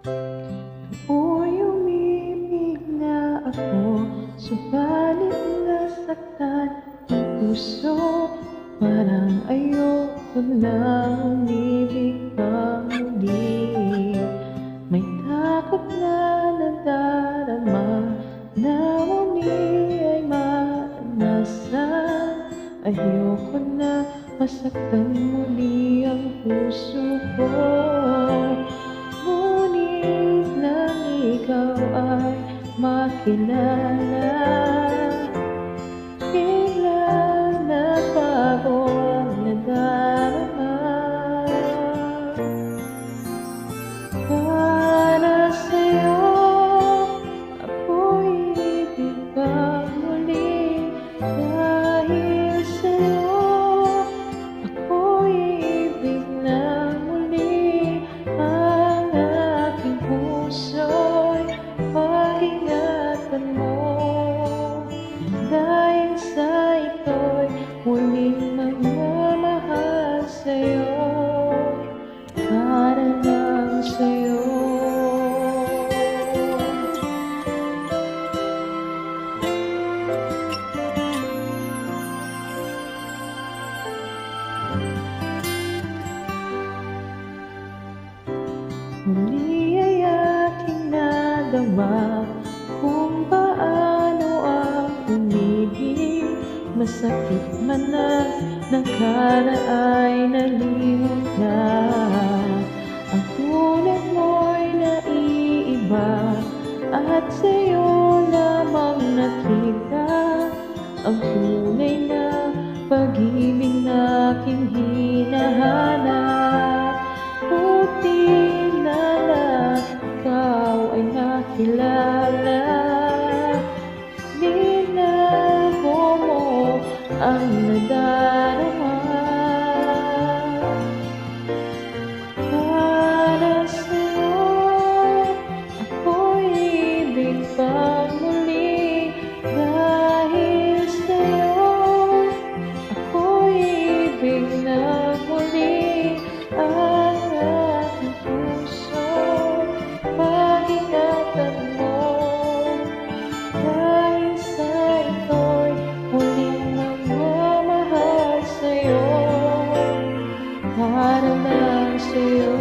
Ako'y umibig na ako, subalit nasaktan ang puso. Parang ayoko nang umibig pang muli. May takot na nadarama na muli ay maranasan. Ayoko na masaktan muli ang puso ko. Ngunit nang ikaw ay makilala, biglang nagbago ang nadarama. Para sa'yo, ako'y ibig pang muli. Dahil sa'yo, ako'y ibig na muli. Ang aking puso'y pag-ingatan mo. Dahil sa ito'y muling magmamahal sa'yo, para lang sa'yo. Muli ay aking nadama kung paano ang umibig. Masakit man ang nakaraan ay nalimot na. Ang tulad mo'y naiiba at sa'yo lamang nakita ang tunay na pag-ibig na aking hinahanap. Buti na lang ikaw ay nakilala. Binago mo ang nadarama. Para sa'yo, ako'y ibig pang muli. Dahil sa'yo, ako'y ibig na muli. Ang aking puso, pag-ingatan mo. Dahil sa ito'y muling magmamahal sa'yo, para lang sa'yo.